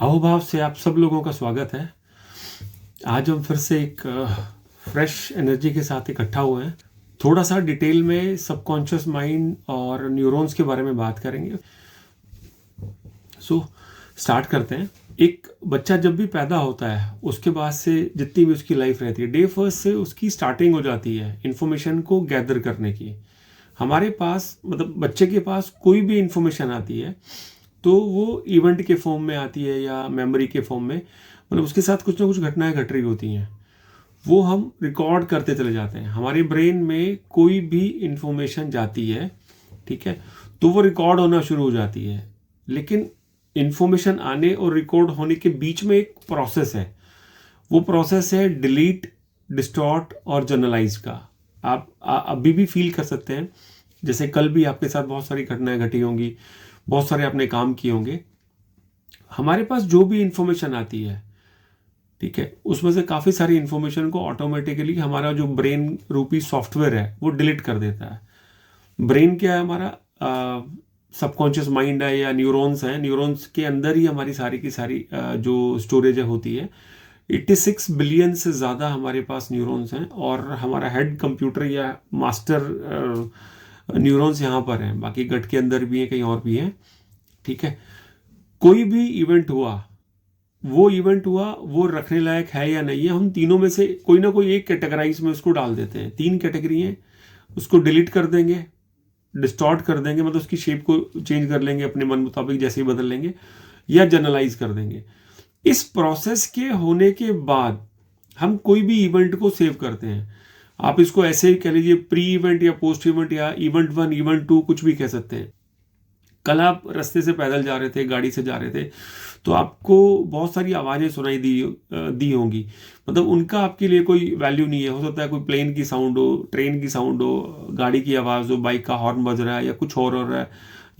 अहोभाव से आप सब लोगों का स्वागत है। आज हम फिर से एक फ्रेश एनर्जी के साथ इकट्ठा हुए हैं। थोड़ा सा डिटेल में सबकॉन्शियस माइंड और न्यूरॉन्स के बारे में बात करेंगे। स्टार्ट करते हैं। एक बच्चा जब भी पैदा होता है उसके बाद से जितनी भी उसकी लाइफ रहती है, डे फर्स्ट से उसकी स्टार्टिंग हो जाती है इन्फॉर्मेशन को गैदर करने की। हमारे पास मतलब बच्चे के पास कोई भी इन्फॉर्मेशन आती है तो वो इवेंट के फॉर्म में आती है या मेमोरी के फॉर्म में, मतलब उसके साथ कुछ ना कुछ घटनाएं घट रही होती हैं, वो हम रिकॉर्ड करते चले जाते हैं। हमारे ब्रेन में कोई भी इंफॉर्मेशन जाती है, ठीक है, तो वो रिकॉर्ड होना शुरू हो जाती है। लेकिन इंफॉर्मेशन आने और रिकॉर्ड होने के बीच में एक प्रोसेस है। वो प्रोसेस है डिलीट, डिस्टॉर्ट और जनरलाइज का। आप अभी भी फील कर सकते हैं, जैसे कल भी आपके साथ बहुत सारी घटनाएं घटी होंगी, बहुत सारे आपने काम किए होंगे। हमारे पास जो भी इंफॉर्मेशन आती है, ठीक है, उसमें से काफ़ी सारी इंफॉर्मेशन को ऑटोमेटिकली हमारा जो ब्रेन रूपी सॉफ्टवेयर है वो डिलीट कर देता है। ब्रेन क्या है हमारा? सबकॉन्शियस माइंड है या न्यूरॉन्स है। न्यूरॉन्स के अंदर ही हमारी सारी की सारी जो स्टोरेज होती है। 86 बिलियन से ज़्यादा हमारे पास न्यूरॉन्स हैं और हमारा हेड कंप्यूटर या मास्टर न्यूरॉन्स यहाँ पर हैं। बाकी गट के अंदर भी हैं, कहीं और भी हैं, ठीक है। कोई भी इवेंट हुआ, वो रखने लायक है या नहीं है, हम तीनों में से कोई ना कोई एक कैटेगराइज में उसको डाल देते हैं। 3 कैटेगरी हैं। उसको डिलीट कर देंगे, डिस्टॉर्ट कर देंगे, मतलब उसकी शेप को चेंज कर लेंगे अपने मन मुताबिक, जैसे ही बदल लेंगे, या जनरलाइज कर देंगे। इस प्रोसेस के होने के बाद हम कोई भी इवेंट को सेव करते हैं। आप इसको ऐसे ही कह लीजिए, प्री इवेंट या पोस्ट इवेंट या इवेंट 1, इवेंट 2, कुछ भी कह सकते हैं। कल आप रास्ते से पैदल जा रहे थे, गाड़ी से जा रहे थे, तो आपको बहुत सारी आवाज़ें सुनाई दी होंगी। मतलब उनका आपके लिए कोई वैल्यू नहीं है। हो सकता है कोई प्लेन की साउंड हो, ट्रेन की साउंड हो, गाड़ी की आवाज़ हो, बाइक का हॉर्न बज रहा है या कुछ और हो रहा है,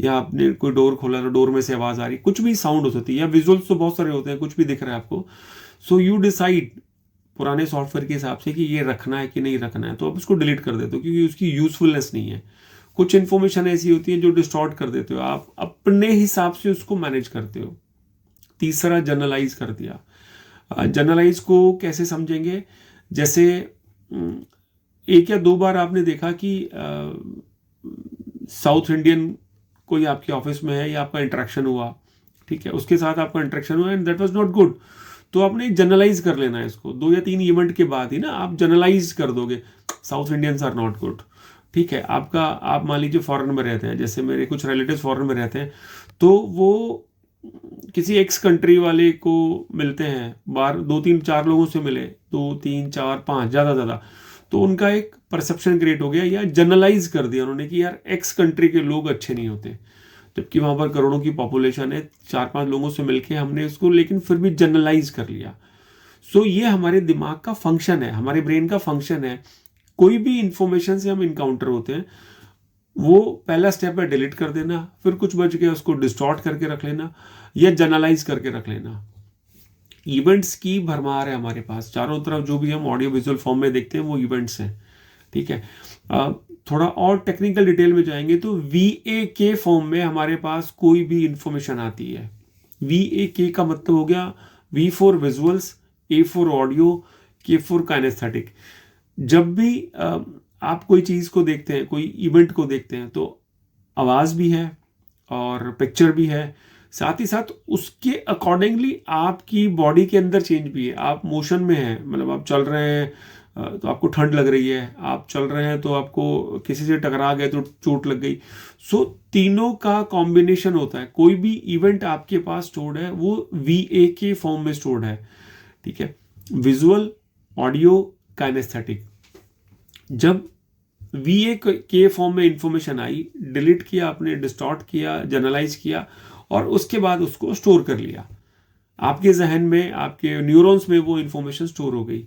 या आपने कोई डोर खोला तो डोर में से आवाज़ आ रही, कुछ भी साउंड हो सकती है। या विजुअल्स तो बहुत सारे होते हैं, कुछ भी दिख रहा है आपको। सो यू डिसाइड पुराने सॉफ्टवेयर के हिसाब से कि ये रखना है कि नहीं रखना है, तो आप उसको डिलीट कर देते हो क्योंकि उसकी यूजफुलनेस नहीं है। कुछ इन्फॉर्मेशन ऐसी होती है जो डिस्टॉर्ट कर देते हो, आप अपने हिसाब से उसको मैनेज करते हो। तीसरा, जनरलाइज कर दिया। जनरलाइज को कैसे समझेंगे? जैसे एक या दो बार आपने देखा कि साउथ इंडियन कोई आपके ऑफिस में है या आपका इंटरेक्शन हुआ, ठीक है, उसके साथ आपका इंटरेक्शन हुआ and that was not good, तो आपने जनरलाइज कर लेना है इसको। 2 या 3 इवेंट के बाद ही ना आप जनरलाइज कर दोगे, South Indians are not good, ठीक है। आप मान लीजिए फॉरेन में रहते हैं, जैसे मेरे कुछ रिलेटिव्स फॉरेन में रहते हैं, तो वो किसी एक्स कंट्री वाले को मिलते हैं, बाहर 2-3-4 लोगों से मिले, 2-3-4-5 ज़्यादा, तो उनका एक परसेप्शन क्रिएट हो गया या जनरलाइज कर दिया उन्होंने कि यार एक्स कंट्री के लोग अच्छे नहीं होते, जबकि वहाँ पर करोड़ों की पॉपुलेशन है। 4-5 लोगों से मिलके हमने उसको लेकिन फिर भी जनरलाइज कर लिया। सो ये हमारे दिमाग का फंक्शन है, हमारे ब्रेन का फंक्शन है। कोई भी इंफॉर्मेशन से हम इनकाउंटर होते हैं, वो पहला स्टेप है डिलीट कर देना, फिर कुछ बच गया उसको डिस्टॉर्ट करके रख लेना या जनरलाइज करके रख लेना। इवेंट्स की भरमार है हमारे पास, चारों तरफ जो भी हम ऑडियो विजुअल फॉर्म में देखते हैं वो इवेंट्स हैं, ठीक है। थोड़ा और टेक्निकल डिटेल में जाएंगे तो VAK फॉर्म में हमारे पास कोई भी इंफॉर्मेशन आती है। VAK का मतलब हो गया V for visuals, A for audio, K for kinaesthetic. जब भी आप कोई चीज़ को देखते हैं, कोई इवेंट को देखते हैं, तो आवाज़ भी है और पिक्चर भी है, साथ ही साथ उसके अकॉर्डिंगली आपकी बॉडी के अंदर चेंज भी है। आप मोशन में हैं, मतलब आप चल रहे हैं तो आपको ठंड लग रही है, आप चल रहे हैं तो आपको किसी से टकरा गए तो चोट लग गई। सो तीनों का कॉम्बिनेशन होता है। कोई भी इवेंट आपके पास स्टोर्ड है वो VAK फॉर्म में स्टोर्ड है, ठीक है। Visual, audio, kinaesthetic. जब VAK फॉर्म में इंफॉर्मेशन आई, डिलीट किया आपने, डिस्टॉर्ट किया, जनरलाइज किया और उसके बाद उसको स्टोर कर लिया आपके जहन में, आपके न्यूरॉन्स में वो इंफॉर्मेशन स्टोर हो गई,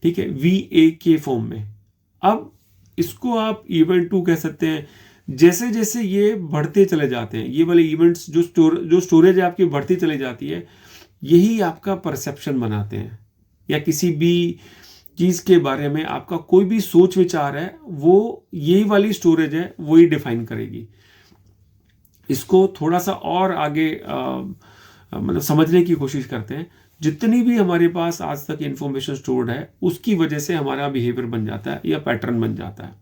ठीक है, VAK फॉर्म में। अब इसको आप इवेंट 2 कह सकते हैं। जैसे जैसे ये बढ़ते चले जाते हैं, ये वाले इवेंट्स जो स्टोरेज है आपकी बढ़ती चली जाती है, यही आपका परसेप्शन बनाते हैं। या किसी भी चीज़ के बारे में आपका कोई भी सोच विचार है, वो यही वाली स्टोरेज है, वही डिफाइन करेगी। इसको थोड़ा सा और आगे मतलब समझने की कोशिश करते हैं। जितनी भी हमारे पास आज तक इंफॉर्मेशन स्टोर्ड है उसकी वजह से हमारा बिहेवियर बन जाता है या पैटर्न बन जाता है।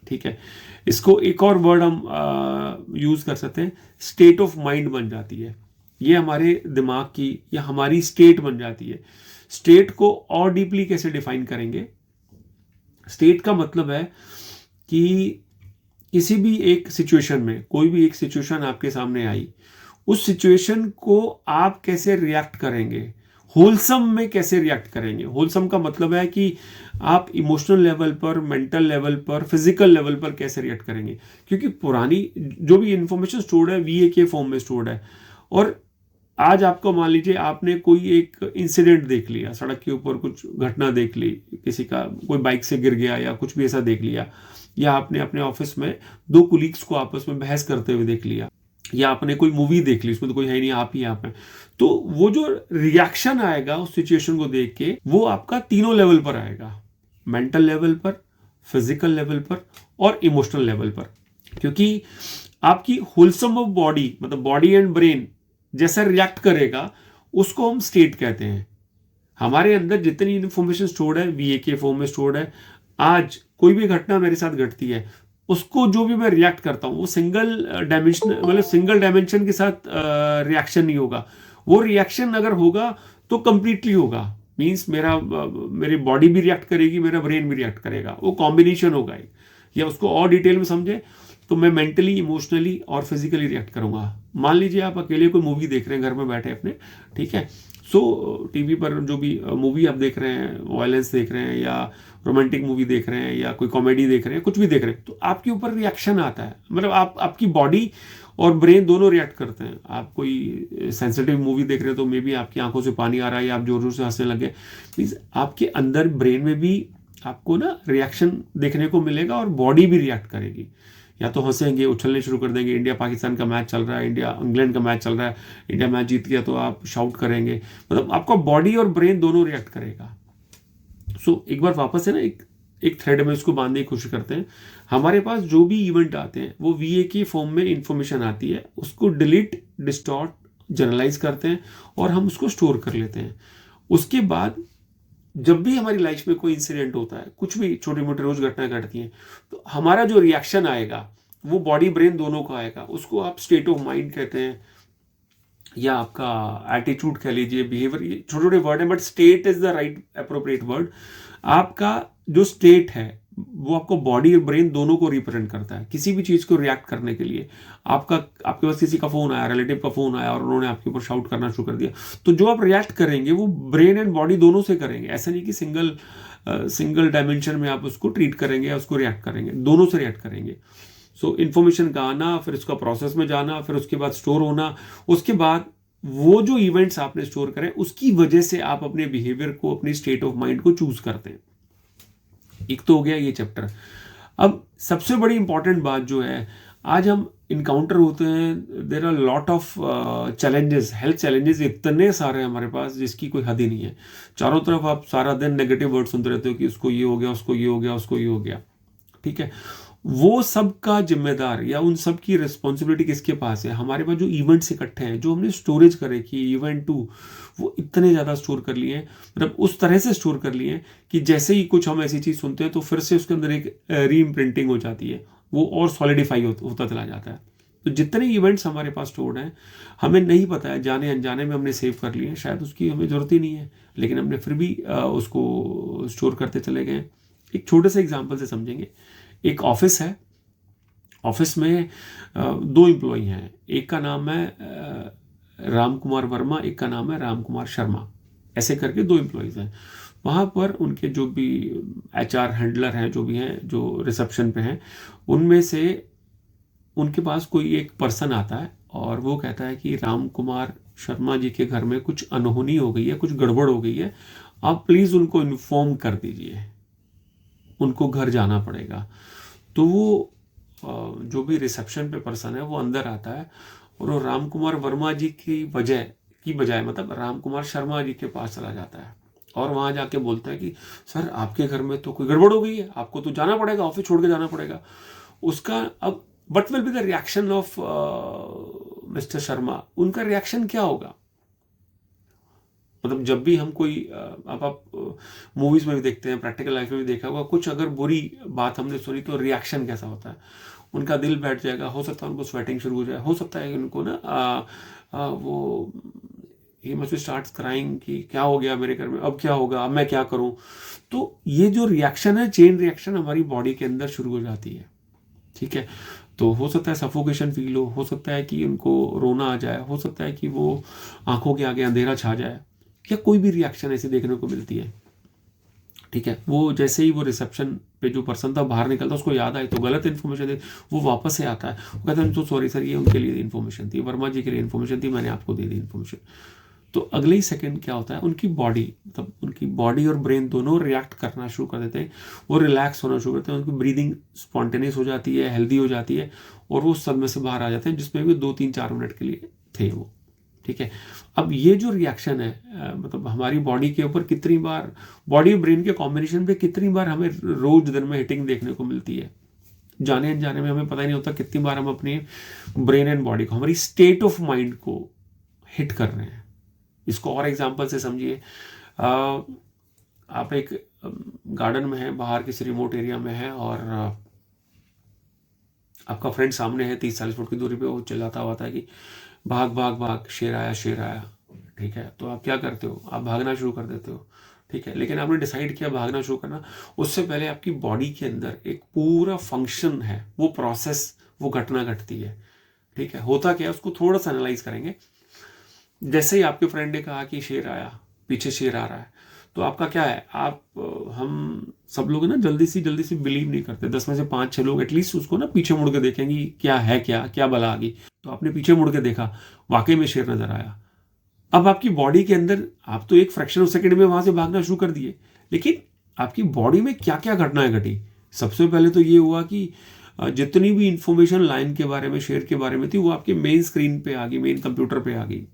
ठीक है, इसको एक और वर्ड हम यूज कर सकते हैं, स्टेट ऑफ माइंड बन जाती है। ये हमारे दिमाग की या हमारी स्टेट बन जाती है। स्टेट को और डीपली कैसे डिफाइन करेंगे? स्टेट का मतलब है कि किसी भी एक सिचुएशन में, कोई भी एक सिचुएशन आपके सामने आई, उस सिचुएशन को आप कैसे रिएक्ट करेंगे, होलसम में कैसे रिएक्ट करेंगे। होलसम का मतलब है कि आप इमोशनल लेवल पर, मेंटल लेवल पर, फिजिकल लेवल पर कैसे रिएक्ट करेंगे। क्योंकि पुरानी जो भी इंफॉर्मेशन स्टोर्ड है वीए के फॉर्म में स्टोर्ड है, और आज आपको मान लीजिए आपने कोई एक इंसिडेंट देख लिया, सड़क के ऊपर कुछ घटना देख ली, किसी का कोई बाइक से गिर गया या कुछ भी ऐसा देख लिया, या आपने अपने ऑफिस में दो कुलीग्स को आपस में बहस करते हुए देख लिया, या आपने कोई मूवी देख ली, उसमें तो कोई है नहीं, आप ही आप हैं, तो वो जो रिएक्शन आएगा उस सिचुएशन को देख के, वो आपका तीनों लेवल पर आएगा, मेंटल लेवल पर, फिजिकल लेवल पर और इमोशनल लेवल पर। क्योंकि आपकी होलसम ऑफ बॉडी, मतलब बॉडी एंड ब्रेन जैसा रिएक्ट करेगा उसको हम स्टेट कहते हैं। हमारे अंदर जितनी इंफॉर्मेशन स्टोर्ड है वीए के फॉर्म में स्टोर्ड है, आज कोई भी घटना मेरे साथ घटती है, उसको जो भी मैं रिएक्ट करता हूँ वो सिंगल डायमेंशन, मतलब सिंगल डायमेंशन के साथ रिएक्शन नहीं होगा। वो रिएक्शन अगर होगा तो कंप्लीटली होगा, मींस मेरी बॉडी भी रिएक्ट करेगी, मेरा ब्रेन भी रिएक्ट करेगा, वो कॉम्बिनेशन होगा। या उसको और डिटेल में समझे तो मैं मेंटली, इमोशनली और फिजिकली रिएक्ट करूंगा। मान लीजिए आप अकेले कोई मूवी देख रहे हैं घर में बैठे अपने, ठीक है, सो टीवी पर जो भी मूवी आप देख रहे हैं, वायलेंस देख रहे हैं या रोमांटिक मूवी देख रहे हैं या कोई कॉमेडी देख रहे हैं, कुछ भी देख रहे हैं, तो आपके ऊपर रिएक्शन आता है, मतलब आपकी बॉडी और ब्रेन दोनों रिएक्ट करते हैं। आप कोई सेंसिटिव मूवी देख रहे हैं तो मे बी आपकी आंखों से पानी आ रहा है या आप जोर जोर से हंसने लगे, मीन्स आपके अंदर ब्रेन में भी आपको ना रिएक्शन देखने को मिलेगा और बॉडी भी रिएक्ट करेगी। या तो हंसेंगे, उछलने शुरू कर देंगे, इंडिया पाकिस्तान का मैच चल रहा है, इंडिया इंग्लैंड का मैच चल रहा है, इंडिया मैच जीत गया तो आप शाउट करेंगे, मतलब आपका बॉडी और ब्रेन दोनों रिएक्ट करेगा। सो एक बार वापस है ना एक थ्रेड में इसको बांधने की कोशिश करते हैं। हमारे पास जो भी इवेंट आते हैं वो वीए के फॉर्म में इंफॉर्मेशन आती है, उसको डिलीट, डिस्टॉर्ट, जनरलाइज करते हैं और हम उसको स्टोर कर लेते हैं। उसके बाद जब भी हमारी लाइफ में कोई इंसिडेंट होता है, कुछ भी छोटी मोटी रोज घटना घटती हैं, तो हमारा जो रिएक्शन आएगा वो बॉडी ब्रेन दोनों का आएगा। उसको आप स्टेट ऑफ माइंड कहते हैं या आपका एटीट्यूड कह लीजिए, बिहेवियर, ये छोटे छोटे वर्ड है, but state is the right appropriate word. आपका जो स्टेट है वो आपको बॉडी और ब्रेन दोनों को रिप्रेजेंट करता है। किसी भी चीज को रिएक्ट करने के लिए आपके पास किसी का फोन आया, रिलेटिव का फोन आया और उन्होंने आपके ऊपर शाउट करना शुरू कर दिया, तो जो आप रिएक्ट करेंगे वो ब्रेन एंड बॉडी दोनों से करेंगे। ऐसा नहीं कि सिंगल डायमेंशन में आप उसको ट्रीट करेंगे या उसको रिएक्ट करेंगे, दोनों से रिएक्ट करेंगे। सो इन्फॉर्मेशन का आना, फिर उसका प्रोसेस में जाना, फिर उसके बाद स्टोर होना, उसके बाद वो जो इवेंट्स आपने स्टोर करें उसकी वजह से आप अपने बिहेवियर को, अपनी स्टेट ऑफ माइंड को चूज करते हैं। एक तो हो गया ये चैप्टर। अब सबसे बड़ी इंपॉर्टेंट बात जो है, आज हम इनकाउंटर होते हैं, there are lot of challenges, health challenges इतने सारे हैं हमारे पास जिसकी कोई हद ही नहीं है। चारों तरफ आप सारा दिन नेगेटिव वर्ड सुनते रहते हो कि उसको ये हो गया, उसको ये हो गया, उसको ये हो गया, ठीक है। वो सब का जिम्मेदार या उन सब की रिस्पॉन्सिबिलिटी किसके पास है? हमारे पास जो इवेंट्स इकट्ठे हैं, जो हमने स्टोरेज करे कि इवेंट 2 वो इतने ज़्यादा स्टोर कर लिए हैं, मतलब उस तरह से स्टोर कर लिए हैं कि जैसे ही कुछ हम ऐसी चीज़ सुनते हैं तो फिर से उसके अंदर एक री इम्प्रिंटिंग हो जाती है, वो और सॉलिडिफाई होता चला जाता है। तो जितने इवेंट्स हमारे पास स्टोर्ड हैं, हमें नहीं पता है, जाने अनजाने में हमने सेव कर लिए हैं, शायद उसकी हमें ज़रूरत ही नहीं है, लेकिन हमने फिर भी उसको स्टोर करते चले गए। एक छोटे से एग्जाम्पल से समझेंगे। एक ऑफिस है, ऑफिस में 2 एम्प्लॉई हैं, एक का नाम है राम कुमार वर्मा, एक का नाम है राम कुमार शर्मा, ऐसे करके 2 एम्प्लॉयज़ हैं। वहाँ पर उनके जो भी HR हैंडलर हैं, जो भी हैं, जो रिसेप्शन पे हैं, उनमें से उनके पास कोई एक पर्सन आता है और वो कहता है कि राम कुमार शर्मा जी के घर में कुछ अनहोनी हो गई है, कुछ गड़बड़ हो गई है, आप प्लीज़ उनको इन्फॉर्म कर दीजिए, उनको घर जाना पड़ेगा। तो वो जो भी रिसेप्शन पे पर्सन है वो अंदर आता है और वो राम कुमार वर्मा जी की बजाय मतलब राम कुमार शर्मा जी के पास चला जाता है और वहाँ जाके बोलता है कि सर आपके घर में तो कोई गड़बड़ हो गई है, आपको तो जाना पड़ेगा, ऑफिस छोड़ के जाना पड़ेगा। उसका अब what will be the reaction of mister Sharma? उनका रिएक्शन क्या होगा? मतलब जब भी हम कोई अब आप मूवीज में भी देखते हैं, प्रैक्टिकल लाइफ में भी देखा होगा, कुछ अगर बुरी बात हमने सुनी तो रिएक्शन कैसा होता है, उनका दिल बैठ जाएगा, हो सकता है उनको स्वेटिंग शुरू हो जाए, हो सकता है कि उनको ना वो ही मस्ट स्टार्ट क्राइंग कि क्या हो गया मेरे घर में, अब क्या होगा, अब मैं क्या करूं। तो ये जो रिएक्शन है, चेन रिएक्शन हमारी बॉडी के अंदर शुरू हो जाती है। ठीक है, तो हो सकता है सफोकेशन फील हो सकता है कि उनको रोना आ जाए, हो सकता है कि वो आंखों के आगे अंधेरा छा जाए, या कोई भी रिएक्शन ऐसी देखने को मिलती है। ठीक है, वो जैसे ही वो रिसेप्शन पे जो पर्सन था बाहर निकलता, उसको याद आई तो गलत इन्फॉर्मेशन दे, वो वापस से आता है, वो कहता है तो सॉरी सर, ये उनके लिए इन्फॉर्मेशन थी, वर्मा जी के लिए इन्फॉर्मेशन थी, मैंने आपको दे दी इन्फॉर्मेशन। तो अगले ही सेकंड क्या होता है, उनकी बॉडी, मतलब उनकी बॉडी और ब्रेन दोनों रिएक्ट करना शुरू कर देते हैं, वो रिलैक्स होना शुरू करते हैं, उनकी ब्रीदिंग स्पॉन्टेनियस हो जाती है, हेल्दी हो जाती है, और वो सदमे से बाहर आ जाते हैं, जिसमें भी 2-3-4 मिनट के लिए थे वो। ठीक है, अब ये जो रिएक्शन है मतलब हमारी बॉडी के ऊपर कितनी बार, बॉडी और ब्रेन के कॉम्बिनेशन पे कितनी बार हमें रोज दिन में हिटिंग देखने को मिलती है, जाने अनजाने में हमें पता ही नहीं होता कितनी बार हम अपने ब्रेन एंड बॉडी को, हमारी स्टेट ऑफ माइंड को हिट कर रहे हैं। इसको और एग्जांपल से समझिए, आप एक गार्डन में है, बाहर किसी रिमोट एरिया में है, और आपका फ्रेंड सामने है 30-40 फुट की दूरी पे, वो चिल्लाता हुआ था कि भाग भाग भाग, शेर आया शेर आया। ठीक है, तो आप क्या करते हो, आप भागना शुरू कर देते हो। ठीक है, लेकिन आपने डिसाइड किया भागना शुरू करना, उससे पहले आपकी बॉडी के अंदर एक पूरा फंक्शन है, वो प्रोसेस, वो घटना घटती है। ठीक है, होता क्या है, उसको थोड़ा सा एनालाइज करेंगे। जैसे ही आपके फ्रेंड ने कहा कि शेर आया, पीछे शेर आ रहा है, तो आपका क्या है, आप हम सब लोग ना जल्दी से बिलीव नहीं करते, 10 में से 5-6 लोग एटलीस्ट उसको ना पीछे मुड़ के देखेंगे, क्या है, क्या क्या बला आ गई। तो आपने पीछे मुड़ के देखा, वाकई में शेर नजर आया। अब आपकी बॉडी के अंदर, आप तो एक फ्रैक्शन ऑफ सेकंड में वहां से भागना शुरू कर दिए, लेकिन आपकी बॉडी में क्या क्या घटनाएं घटी। सबसे पहले तो ये हुआ कि जितनी भी इंफॉर्मेशन लाइन के बारे में, शेर के बारे में थी, वो आपके मेन स्क्रीन पे आ गई, मेन कंप्यूटर पे आ गई।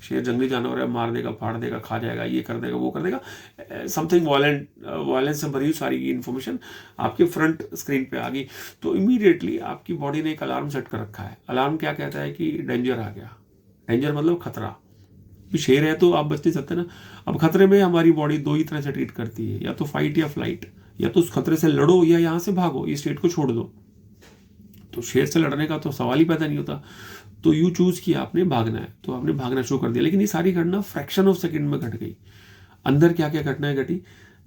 शेर जंगली जानवर है, मार देगा, फाड़ देगा, खा जाएगा, ये कर देगा, वो कर देगा, समथिंग वायलेंस से भरी हुई सारी इन्फॉर्मेशन आपके फ्रंट स्क्रीन पे आ गई। तो इमीडिएटली आपकी बॉडी ने एक अलार्म सेट कर रखा है। अलार्म क्या कहता है कि डेंजर आ गया। डेंजर मतलब खतरा। शेर है तो आप बच नहीं सकते ना। अब खतरे में हमारी बॉडी दो ही तरह से ट्रीट करती है, या तो फाइट या फ्लाइट, या तो उस खतरे से लड़ो या यहाँ से भागो, ये स्टेट को छोड़ दो। तो शेर से लड़ने का तो सवाल ही पैदा नहीं होता। तो यू चूज किया आपने भागना है, तो आपने भागना शुरू कर दिया, लेकिन ये सारी घटना फ्रैक्शन ऑफ सेकंड में घट गई। अंदर क्या क्या घटनाएं घटी,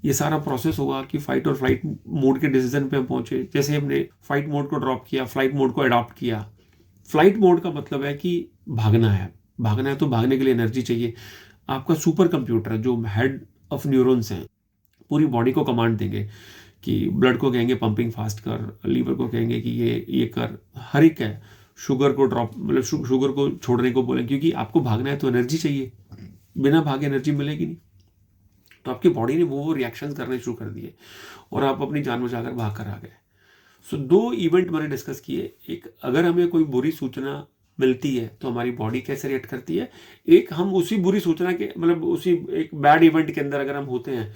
ये सारा प्रोसेस हुआ कि फाइट और फ्लाइट मोड के डिसीजन पे हम पहुंचे। जैसे हमने फाइट मोड को ड्रॉप किया, फ्लाइट मोड को अडॉप्ट किया। फ्लाइट मोड का मतलब है कि भागना है, भागना है तो भागने के लिए एनर्जी चाहिए। आपका सुपर कंप्यूटर जो हेड ऑफ न्यूरॉन्स हैं, पूरी बॉडी को कमांड देंगे कि ब्लड को कहेंगे पंपिंग फास्ट कर, लीवर को कहेंगे कि ये कर, हर एक है। शुगर को ड्रॉप, मतलब शुगर को छोड़ने को बोलें, क्योंकि आपको भागना है तो एनर्जी चाहिए, बिना भागे एनर्जी मिलेगी नहीं। तो आपकी बॉडी ने वो रिएक्शंस करने शुरू कर दिए और आप अपनी जान बचाकर भाग कर आ गए। सो 2 इवेंट मैंने डिस्कस किए। एक, अगर हमें कोई बुरी सूचना मिलती है तो हमारी बॉडी कैसे रिएक्ट करती है। एक, हम उसी बुरी सूचना के, मतलब उसी एक बैड इवेंट के अंदर अगर हम होते हैं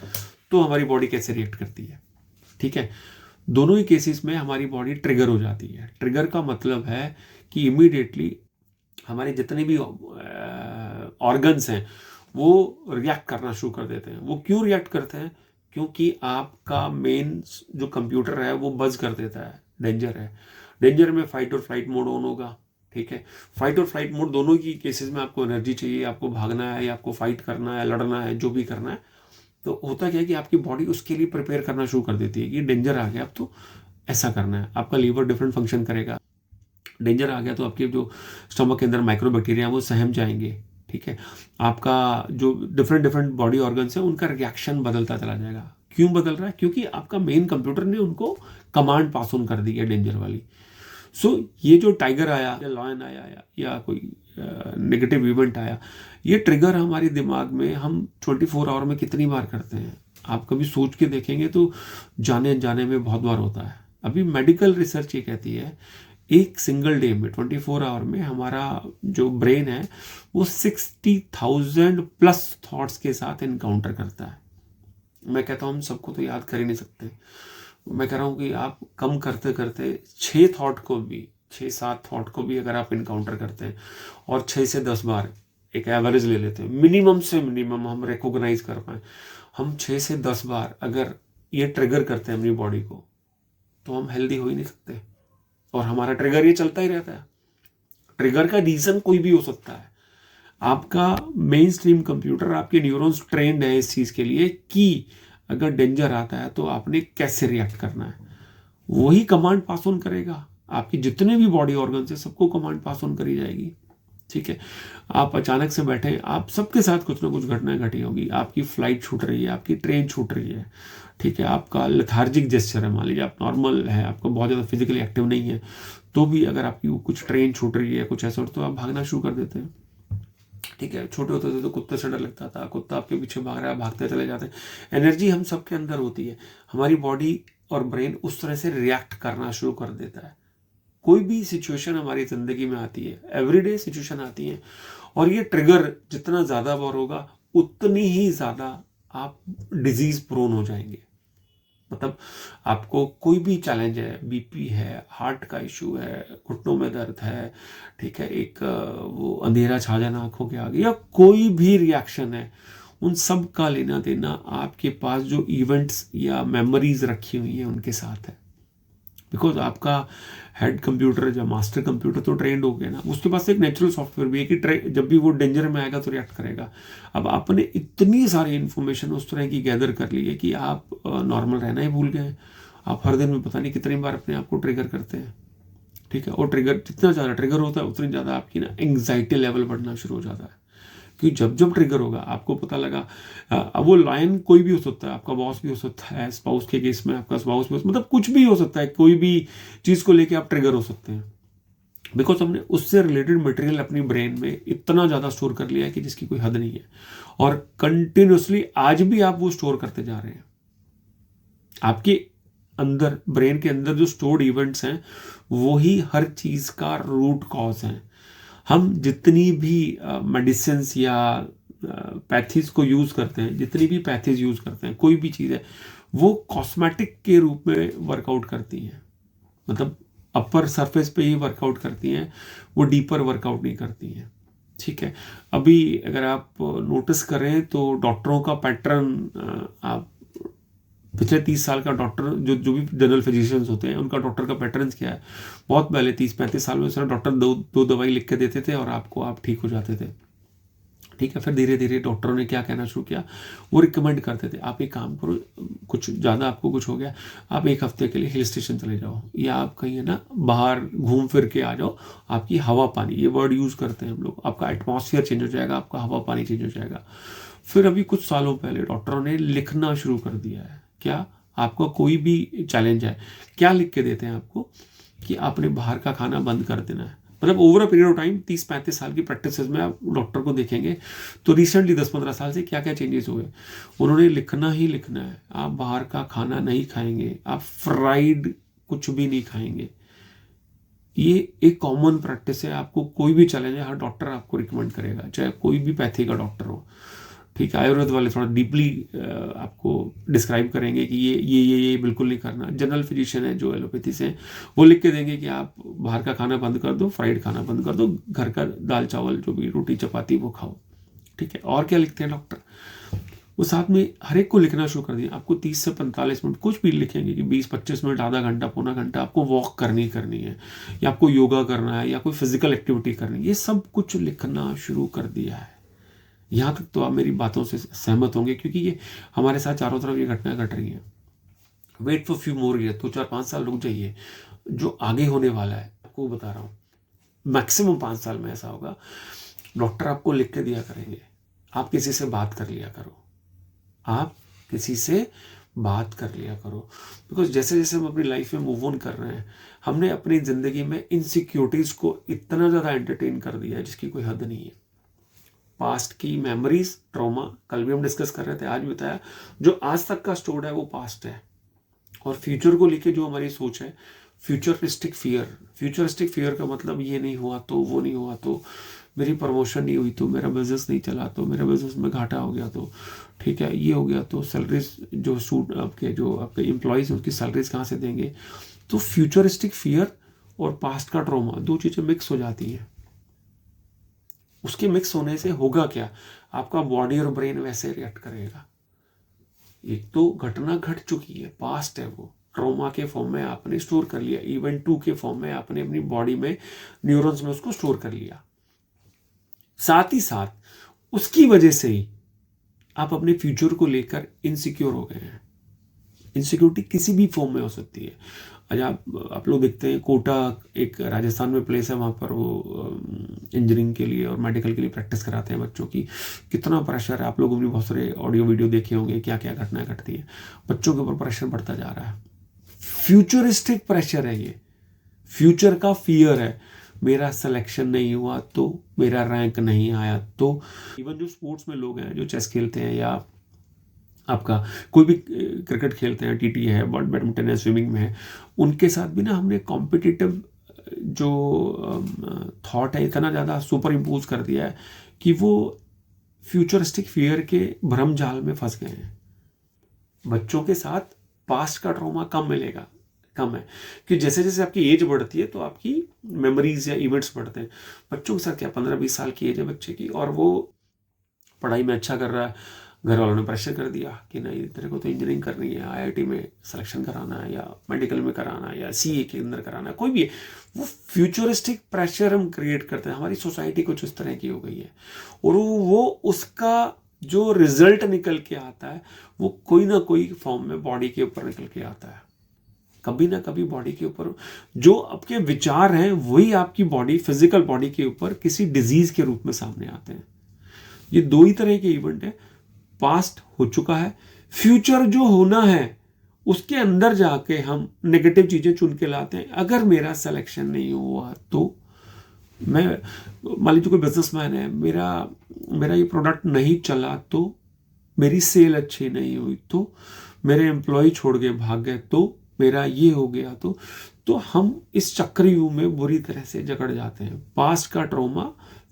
तो हमारी बॉडी कैसे रिएक्ट करती है। ठीक है, दोनों ही केसेस में हमारी बॉडी ट्रिगर हो जाती है। ट्रिगर का मतलब है कि इमीडिएटली हमारे जितने भी ऑर्गन्स हैं वो रिएक्ट करना शुरू कर देते हैं। वो क्यों रिएक्ट करते हैं, क्योंकि आपका मेन जो कंप्यूटर है वो बज कर देता है, डेंजर है। डेंजर में फाइट और फ्लाइट मोड ऑन होगा। ठीक है, फाइट और फ्लाइट मोड दोनों की केसेस में आपको एनर्जी चाहिए, आपको भागना है या आपको फाइट करना है, लड़ना है, जो भी करना है। तो होता क्या है कि आपकी बॉडी उसके लिए प्रिपेयर करना शुरू कर देती है कि डेंजर आ गया, अब तो ऐसा करना है। आपका लीवर डिफरेंट फंक्शन करेगा। डेंजर आ गया तो आपके जो स्टमक के अंदर माइक्रो बैक्टीरिया वो सहम जाएंगे। ठीक है, आपका जो डिफरेंट बॉडी ऑर्गन्स है उनका रिएक्शन बदलता चला जाएगा। क्यों बदल रहा है, क्योंकि आपका मेन कंप्यूटर ने उनको कमांड पास ऑन कर दी है डेंजर वाली। सो ये जो टाइगर आया या लॉयन आया या कोई नेगेटिव इवेंट आया, ये ट्रिगर हमारे दिमाग में हम 24 आवर में कितनी बार करते हैं, आप कभी सोच के देखेंगे तो जाने अनजाने में बहुत बार होता है। अभी मेडिकल रिसर्च ये कहती है एक सिंगल डे में 24 आवर में हमारा जो ब्रेन है वो 60,000 प्लस थॉट्स के साथ इनकाउंटर करता है। मैं कहता हूँ हम सबको तो याद कर ही नहीं सकते। मैं कह रहा हूँ कि आप कम करते करते 6-7 थॉट को भी अगर आप इनकाउंटर करते हैं और 6 से 10 बार एक एवरेज ले लेते हैं, मिनिमम से मिनिमम हम रिकॉग्नाइज कर पाए, हम 6 से 10 बार अगर ये ट्रिगर करते हैं अपनी बॉडी को, तो हम हेल्दी हो ही नहीं सकते। और हमारा ट्रिगर ये चलता ही रहता है। ट्रिगर का रीजन कोई भी हो सकता है। आपका मेन स्ट्रीम कंप्यूटर, आपके न्यूरॉन्स ट्रेंड है इस चीज के लिए कि अगर डेंजर आता है तो आपने कैसे रिएक्ट करना है, वही कमांड पास ऑन करेगा। आपके जितने भी बॉडी ऑर्गन है सबको कमांड पास ऑन करी जाएगी। ठीक है, आप अचानक से बैठे, आप सबके साथ कुछ ना कुछ घटना घटी होगी। आपकी फ्लाइट छूट रही है, आपकी ट्रेन छूट रही है, ठीक है, आपका लेथार्जिक जेस्चर है, मान लीजिए आप नॉर्मल है, आपको बहुत ज़्यादा फिजिकली एक्टिव नहीं है, तो भी अगर आपकी कुछ ट्रेन छूट रही है, कुछ ऐसा, तो आप भागना शुरू कर देते हैं। ठीक है, छोटे होते थे तो कुत्ते से डर लगता था, कुत्ता आपके पीछे भाग रहा है, भागते चले जाते हैं। एनर्जी हम सबके अंदर होती है, हमारी बॉडी और ब्रेन उस तरह से रिएक्ट करना शुरू कर देता है। कोई भी सिचुएशन हमारी जिंदगी में आती है, एवरीडे सिचुएशन आती है, और ये ट्रिगर जितना ज़्यादा बार होगा उतनी ही ज़्यादा आप डिजीज प्रोन हो जाएंगे। मतलब आपको कोई भी चैलेंज है, बीपी है, हार्ट का इशू है, घुटनों में दर्द है, ठीक है, एक वो अंधेरा छा जाना आंखों के आगे, या कोई भी रिएक्शन है, उन सब का लेना देना आपके पास जो इवेंट्स या मेमोरीज रखी हुई हैं उनके साथ है। बिकॉज आपका हेड कंप्यूटर या मास्टर कंप्यूटर तो ट्रेंड हो गया ना, उसके पास एक नेचुरल सॉफ्टवेयर भी है कि जब भी वो डेंजर में आएगा तो रिएक्ट करेगा। अब आपने इतनी सारी इन्फॉर्मेशन उस तरह की गैदर कर ली है कि आप नॉर्मल रहना ही भूल गए। आप हर दिन में पता नहीं कितनी बार अपने आप को ट्रिगर करते हैं। ठीक है, और ट्रिगर जितना ज़्यादा ट्रिगर होता है उतनी ज़्यादा आपकी ना एंग्जाइटी लेवल बढ़ना शुरू हो जाता है। क्योंकि जब जब ट्रिगर होगा आपको पता लगा, अब वो लाइन कोई भी हो सकता है, आपका बॉस भी हो सकता है, स्पाउस के केस में आपका स्पाउस भी मतलब कुछ भी हो सकता है, कोई भी चीज़ को लेके आप ट्रिगर हो सकते हैं। बिकॉज हमने उससे रिलेटेड मटेरियल अपनी ब्रेन में इतना ज़्यादा स्टोर कर लिया है कि जिसकी कोई हद नहीं है, और कंटिन्यूसली आज भी आप वो स्टोर करते जा रहे हैं। आपके अंदर, ब्रेन के अंदर जो स्टोर्ड इवेंट्स हैं वो ही हर चीज़ का रूट कॉज है। हम जितनी भी मेडिसिन या पैथीज को यूज़ करते हैं, जितनी भी पैथीज यूज़ करते हैं, कोई भी चीज़ है, वो कॉस्मेटिक के रूप में वर्कआउट करती हैं। मतलब अपर सरफेस पे ही वर्कआउट करती हैं, वो डीपर वर्कआउट नहीं करती हैं। ठीक है, अभी अगर आप नोटिस करें तो डॉक्टरों का पैटर्न, आप पिछले 30 साल का डॉक्टर जो भी जनरल फिजिशियंस होते हैं उनका डॉक्टर का पैटर्न क्या है, बहुत पहले 30-35 साल में सिर्फ डॉक्टर दो दवाई लिख के देते थे और आप ठीक हो जाते थे। ठीक है, फिर धीरे धीरे डॉक्टरों ने क्या कहना शुरू किया, वो रिकमेंड करते थे, आप एक काम करो, कुछ ज़्यादा आपको कुछ हो गया, आप 1 हफ्ते के लिए हिल स्टेशन चले जाओ, या आप कहीं है ना बाहर घूम फिर के आ जाओ, आपकी हवा पानी, ये वर्ड यूज़ करते हैं हम लोग, आपका एटमॉस्फेयर चेंज हो जाएगा, आपका हवा पानी चेंज हो जाएगा। फिर अभी कुछ सालों पहले डॉक्टरों ने लिखना शुरू कर दिया है, क्या आपका कोई भी चैलेंज है, क्या लिख के देते हैं आपको कि आपने बाहर का खाना बंद कर देना है। मतलब over a period of time 30-35 साल की प्रैक्टिस में आप डॉक्टर को देखेंगे तो रिसेंटली 10-15 साल से क्या क्या चेंजेस हुए, उन्होंने लिखना ही लिखना है, आप बाहर का खाना नहीं खाएंगे, आप फ्राइड कुछ भी नहीं खाएंगे। ये एक कॉमन प्रैक्टिस है, आपको कोई भी चैलेंज है हर डॉक्टर आपको रिकमेंड करेगा, चाहे कोई भी पैथी का डॉक्टर हो। ठीक है, आयुर्वेद वाले थोड़ा डीपली आपको डिस्क्राइब करेंगे कि ये बिल्कुल नहीं करना। जनरल फिजिशियन है जो एलोपैथी से, वो लिख के देंगे कि आप बाहर का खाना बंद कर दो, फ्राइड खाना बंद कर दो, घर का दाल चावल जो भी रोटी चपाती वो खाओ। ठीक है, और क्या लिखते हैं डॉक्टर, वो साथ में हर एक को लिखना शुरू कर दिया, आपको 30 से 45 मिनट कुछ भी लिखेंगे कि 20-25 मिनट, आधा घंटा, पौना घंटा आपको वॉक करनी है, या आपको योगा करना है, या कोई फिजिकल एक्टिविटी करनी है, ये सब कुछ लिखना शुरू कर दिया है। यहाँ तक तो आप मेरी बातों से सहमत होंगे, क्योंकि ये हमारे साथ चारों तरफ ये घटनाएं घट रही हैं। Wait for few more year, 2-4-5 साल रुक जाइए, जो आगे होने वाला है आपको बता रहा हूँ, मैक्सिमम 5 साल में ऐसा होगा। डॉक्टर आपको लिख के दिया करेंगे, आप किसी से बात कर लिया करो, आप किसी से बात कर लिया करो। बिकॉज जैसे जैसे हम अपनी लाइफ में मूव ऑन कर रहे हैं, हमने अपनी ज़िंदगी में इनसिक्योरिटीज़ को इतना ज़्यादा एंटरटेन कर दिया है जिसकी कोई हद नहीं है। पास्ट की मेमोरीज, ट्रॉमा, कल भी हम डिस्कस कर रहे थे, आज भी बताया, जो आज तक का स्टोर्ड है वो पास्ट है। और फ्यूचर को लेके जो हमारी सोच है, फ्यूचरिस्टिक फियर का मतलब ये नहीं हुआ तो, वो नहीं हुआ तो, मेरी प्रमोशन नहीं हुई तो, मेरा बिजनेस नहीं चला तो, मेरा बिजनेस में घाटा हो गया तो, ठीक है, ये हो गया तो, सैलरीज जो आपके एम्प्लॉयज हैं उसकी सैलरीज कहाँ से देंगे। तो फ्यूचरिस्टिक फियर और पास्ट का ट्रॉमा, दो चीज़ें मिक्स हो जाती हैं। उसके मिक्स होने से होगा क्या, आपका बॉडी और ब्रेन वैसे रिएक्ट करेगा। एक तो घटना घट चुकी है, पास्ट है, वो ट्रॉमा के फॉर्म में आपने स्टोर कर लिया, इवेंट 2 के फॉर्म में आपने अपनी बॉडी में न्यूरॉन्स में उसको स्टोर कर लिया। साथ ही साथ उसकी वजह से ही आप अपने फ्यूचर को लेकर इनसिक्योर हो गए हैं। इनसिक्योरिटी किसी भी फॉर्म में हो सकती है। आज आप लोग देखते हैं कोटा एक राजस्थान में प्लेस है, वहाँ पर वो इंजीनियरिंग के लिए और मेडिकल के लिए प्रैक्टिस कराते हैं बच्चों की। कितना प्रेशर है, आप लोगों ने बहुत सारे ऑडियो वीडियो देखे होंगे, क्या क्या घटनाएं घटती है। बच्चों के ऊपर प्रेशर बढ़ता जा रहा है, फ्यूचरिस्टिक प्रेशर है ये, फ्यूचर का फियर है। मेरा सिलेक्शन नहीं हुआ तो, मेरा रैंक नहीं आया तो। इवन जो स्पोर्ट्स में लोग हैं जो चेस खेलते हैं या आपका कोई भी क्रिकेट खेलते हैं, टीटी है, बैडमिंटन है, स्विमिंग में है, उनके साथ भी ना हमने कॉम्पिटिटिव जो थॉट है इतना ज़्यादा सुपर इम्पोज कर दिया है कि वो फ्यूचरिस्टिक फियर के भ्रम जाल में फंस गए हैं। बच्चों के साथ पास्ट का ट्रॉमा कम है कि जैसे जैसे आपकी एज बढ़ती है तो आपकी मेमोरीज या इवेंट्स बढ़ते हैं। बच्चों के साथ क्या 15-20 साल की एज है बच्चे की, और वो पढ़ाई में अच्छा कर रहा है, घर वालों ने प्रेशर कर दिया कि नहीं तेरे को तो इंजीनियरिंग करनी है, आईआईटी में सिलेक्शन कराना है या मेडिकल में कराना है या सीए के अंदर कराना है, कोई भी है। वो फ्यूचरिस्टिक प्रेशर हम क्रिएट करते हैं। हमारी सोसाइटी कुछ इस तरह की हो गई है, और वो उसका जो रिजल्ट निकल के आता है वो कोई ना कोई फॉर्म में बॉडी के ऊपर निकल के आता है। कभी ना कभी बॉडी के ऊपर जो आपके विचार हैं वही आपकी बॉडी, फिजिकल बॉडी के ऊपर किसी डिजीज के रूप में सामने आते हैं। ये दो ही तरह के इवेंट है। पास्ट हो चुका है, फ्यूचर जो होना है उसके अंदर जाके हम नेगेटिव चीजें चुन के लाते हैं। अगर मेरा सिलेक्शन नहीं हुआ तो, मैं मान लीजिए कोई बिजनेसमैन है, मेरा ये प्रोडक्ट नहीं चला तो, मेरी सेल अच्छी नहीं हुई तो, मेरे एम्प्लॉय छोड़ के भाग गए तो, मेरा ये हो गया तो हम इस चक्रव्यूह में बुरी तरह से जकड़ जाते हैं। पास्ट का ट्रॉमा,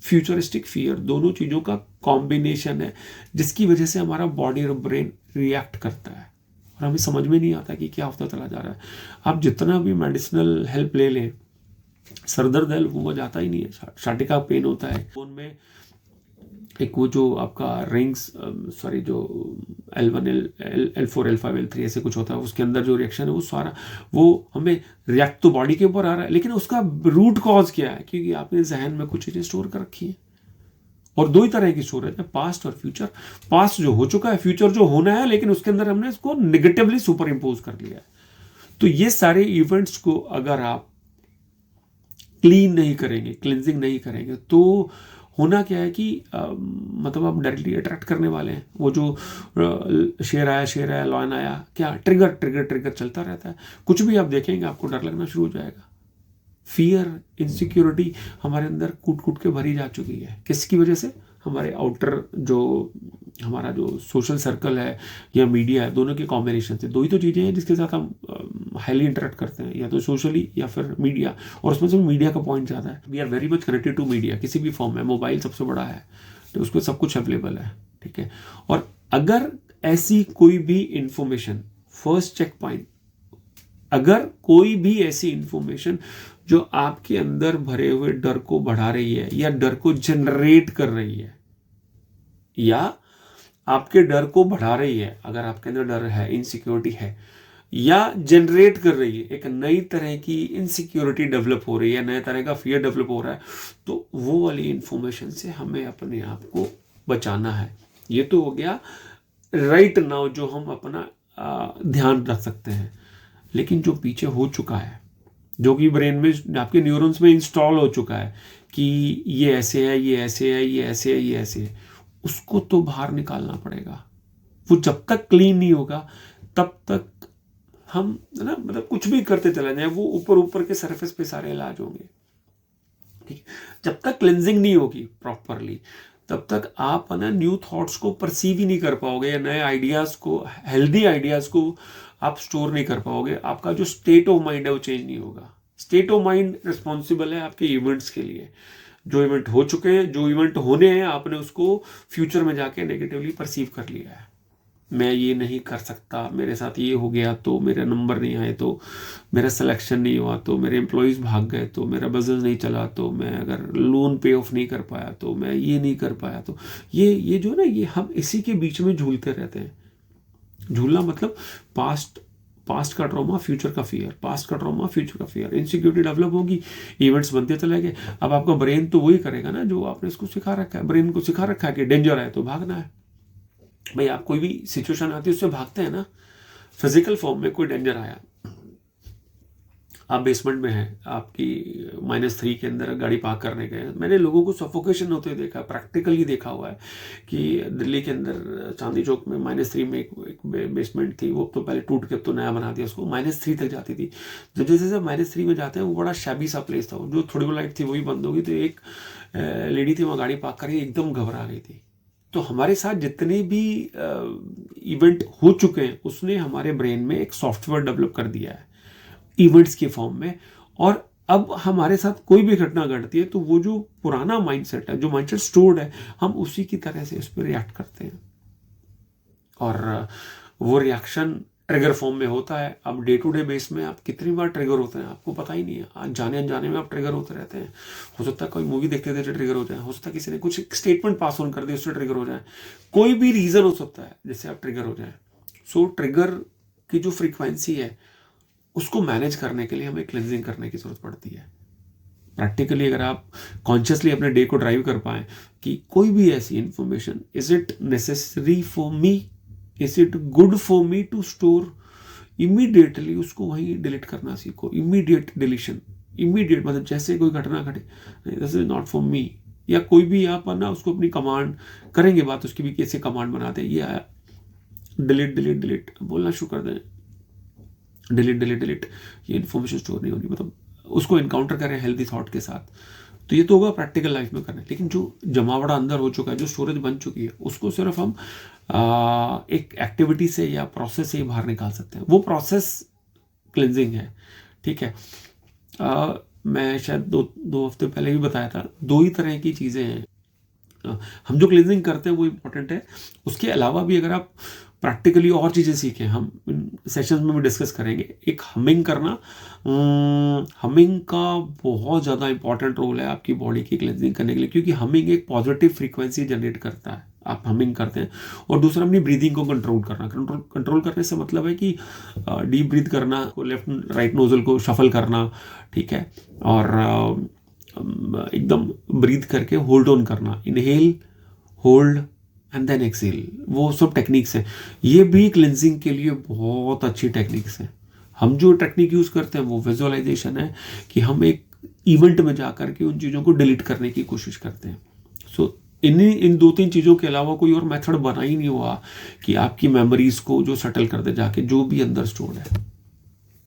फ्यूचरिस्टिक फियर, दोनों चीज़ों का कॉम्बिनेशन है जिसकी वजह से हमारा बॉडी और ब्रेन रिएक्ट करता है और हमें समझ में नहीं आता कि क्या होता चला जा रहा है। आप जितना भी मेडिसिनल हेल्प ले लें, सर दर्द हेल्प हुआ जाता ही नहीं है। शाटिका पेन होता है उनमें, एक वो जो आपका रिंग्स जो L1 L4 L5 L3 ऐसे कुछ होता है, उसके अंदर जो रिएक्शन है वो सारा वो हमें रिएक्ट तो बॉडी के ऊपर आ रहा है, लेकिन उसका रूट कॉज क्या है? क्योंकि आपने जहन में कुछ चीजें स्टोर कर रखी है। और दो ही तरह की स्टोरेज है, पास्ट और फ्यूचर। पास्ट जो हो चुका है, फ्यूचर जो होना है, लेकिन उसके अंदर हमने इसको निगेटिवली सुपर इम्पोज कर लिया है। तो ये सारे इवेंट्स को अगर आप क्लीन नहीं करेंगे, क्लिनजिंग नहीं करेंगे, तो होना क्या है कि मतलब आप डायरेक्टली अट्रैक्ट करने वाले हैं। वो जो शेर आया लॉयन आया, क्या ट्रिगर चलता रहता है। कुछ भी आप देखेंगे आपको डर लगना शुरू हो जाएगा। फियर, इनसिक्योरिटी हमारे अंदर कूट के भरी जा चुकी है। किसकी वजह से? हमारे आउटर जो हमारा जो सोशल सर्कल है या मीडिया है, दोनों के कॉम्बिनेशन से। दो ही तो चीज़ें हैं जिसके साथ हम हाईली इंटरेक्ट करते हैं, या तो सोशली या फिर मीडिया। और उसमें से मीडिया का पॉइंट ज़्यादा है। We are very much connected to media, किसी भी फॉर्म में। मोबाइल सबसे बड़ा है तो उसको सब कुछ अवेलेबल है, ठीक है। और अगर ऐसी कोई भी इंफॉर्मेशन, फर्स्ट चेक पॉइंट, अगर कोई भी ऐसी इंफॉर्मेशन जो आपके अंदर भरे हुए डर को बढ़ा रही है या डर को जनरेट कर रही है या आपके डर को बढ़ा रही है, अगर आपके अंदर डर है, इनसिक्योरिटी है, या जनरेट कर रही है, एक नई तरह की इनसिक्योरिटी डेवलप हो रही है, नए तरह का फियर डेवलप हो रहा है, तो वो वाली इंफॉर्मेशन से हमें अपने आप को बचाना है। ये तो हो गया राइट नाउ जो हम अपना ध्यान रख सकते हैं। लेकिन जो पीछे हो चुका है, जो कि ब्रेन में आपके न्यूरॉन्स में इंस्टॉल हो चुका है कि ये ऐसे है, ये ऐसे है, ये ऐसे है, ये ऐसे है, उसको तो बाहर निकालना पड़ेगा। वो जब तक क्लीन नहीं होगा तब तक हम ना मतलब कुछ भी करते चला जाए, वो ऊपर के सरफेस पे सारे इलाज होंगे, ठीक। जब तक क्लेंजिंग नहीं होगी प्रॉपरली तब तक आप ना न्यू थॉट्स को परसीव ही नहीं कर पाओगे, या नए आइडियाज को, हेल्दी आइडियाज को आप स्टोर नहीं कर पाओगे। आपका जो स्टेट ऑफ माइंड है वो चेंज नहीं होगा। स्टेट ऑफ माइंड रिस्पॉन्सिबल है आपके इवेंट्स के लिए। जो इवेंट हो चुके हैं, जो इवेंट होने हैं, आपने उसको फ्यूचर में जाके नेगेटिवली परसीव कर लिया है। मैं ये नहीं कर सकता, मेरे साथ ये हो गया तो, मेरे नंबर नहीं आए तो, मेरा सिलेक्शन नहीं हुआ तो, मेरे एम्प्लॉयज़ भाग गए तो, मेरा बिजनेस नहीं चला तो, मैं अगर लोन पे ऑफ नहीं कर पाया तो, मैं ये नहीं कर पाया तो, ये जो ना, ये हम इसी के बीच में झूलते रहते हैं। झूलना मतलब पास्ट का ट्रॉमा, फ्यूचर का फियर, पास्ट का ट्रॉमा, फ्यूचर का फियर, इनसिक्योरिटी डेवलप होगी, इवेंट्स बनते चले गए। अब आपका ब्रेन तो वही करेगा ना जो आपने इसको सिखा रखा है। ब्रेन को सिखा रखा है कि डेंजर है तो भागना है। भाई आप कोई भी सिचुएशन आती है उससे भागते हैं ना। फिजिकल फॉर्म में कोई डेंजर आया, आप बेसमेंट में हैं, आपकी -3 के अंदर गाड़ी पार्क करने गए, मैंने लोगों को सफोकेशन होते देखा, प्रैक्टिकली देखा हुआ है कि दिल्ली के अंदर चांदनी चौक में -3 में एक बेसमेंट थी, वो तो पहले टूट के अब तो नया बना दिया उसको, -3 तक जाती थी। जब जैसे जैसे -3 में जाते हैं वो बड़ा शैबी सा प्लेस था, जो थोड़ी बहुत लाइट थी वही बंद होगी, तो एक लेडी थी वहाँ गाड़ी पार्क करके एकदम घबरा गई थी। तो हमारे साथ जितने भी इवेंट हो चुके हैं उसने हमारे ब्रेन में एक सॉफ्टवेयर डेवलप कर दिया है इवेंट्स के फॉर्म में, और अब हमारे साथ कोई भी घटना घटती है तो वो जो पुराना माइंडसेट है, जो माइंडसेट स्टोर्ड है, हम उसी की तरह से उस पर रिएक्ट करते हैं, और वो रिएक्शन ट्रिगर फॉर्म में होता है। अब डे टू डे बेस में आप कितनी बार ट्रिगर होते हैं आपको पता ही नहीं है, आज जाने अनजाने में आप ट्रिगर होते रहते हैं। हो सकता है कोई मूवी देखते थे ट्रिगर हो जाए, हो सकता है किसी ने कुछ स्टेटमेंट पास ऑन कर दिया उससे ट्रिगर हो जाए, कोई भी रीजन हो सकता है जिससे आप ट्रिगर हो जाए। सो ट्रिगर की जो फ्रीक्वेंसी है उसको मैनेज करने के लिए हमें क्लिनजिंग करने की जरूरत पड़ती है। प्रैक्टिकली अगर आप कॉन्शियसली अपने डे को ड्राइव कर पाएं कि कोई भी ऐसी information, is it necessary for me, is it good for me to store, immediately उसको वहीं डिलीट करना सीखो। इमीडिएट डिलीशन, इमीडिएट मतलब जैसे कोई घटना घटे, this is not for me, या कोई भी आप ना उसको अपनी कमांड करेंगे बात उसकी भी, कैसे कमांड बनाते हैं, ये आया डिलीट डिलीट डिलीट बोलना शुरू कर दें, डिलीट डिलीट डिलीट, ये इन्फॉर्मेशन स्टोर नहीं होनी, मतलब उसको इनकाउंटर करें हेल्दी थॉट के साथ। तो ये तो होगा प्रैक्टिकल लाइफ में करना, लेकिन जो जमावड़ा अंदर हो चुका है, जो स्टोरेज बन चुकी है, उसको सिर्फ हम एक एक्टिविटी से या प्रोसेस से ही बाहर निकाल सकते हैं। वो प्रोसेस क्लिनजिंग है, ठीक है। मैं शायद दो हफ्ते पहले भी बताया था, 2 ही तरह की चीज़ें हैं। हम जो क्लिनजिंग करते हैं वो इम्पोर्टेंट है, उसके अलावा भी अगर आप प्रैक्टिकली और चीज़ें सीखें, हम इन सेशंस में भी डिस्कस करेंगे। एक हमिंग करना, हमिंग का बहुत ज़्यादा इंपॉर्टेंट रोल है आपकी बॉडी की क्लिनजिंग करने के लिए, क्योंकि हमिंग एक पॉजिटिव फ्रीक्वेंसी जनरेट करता है, आप हमिंग करते हैं। और दूसरा अपनी ब्रीदिंग को कंट्रोल करना, कंट्रोल करने से मतलब है कि डीप ब्रीथ करना, लेफ्ट राइट नोजल को शफल करना, ठीक है, और एकदम ब्रीथ करके होल्ड ऑन करना, inhale, hold and then exhale, वो सब टेक्निक्स हैं। ये भी क्लिनजिंग के लिए बहुत अच्छी टेक्निक्स हैं। हम जो टेक्निक यूज़ करते हैं वो विजुअलाइजेशन है, कि हम एक इवेंट में जा कर के उन चीज़ों को डिलीट करने की कोशिश करते हैं। सो इन 2-3 चीज़ों के अलावा कोई और मेथड बना ही नहीं हुआ कि आपकी मेमोरीज को जो सेटल कर दे जाके, जो भी अंदर स्टोर्ड है।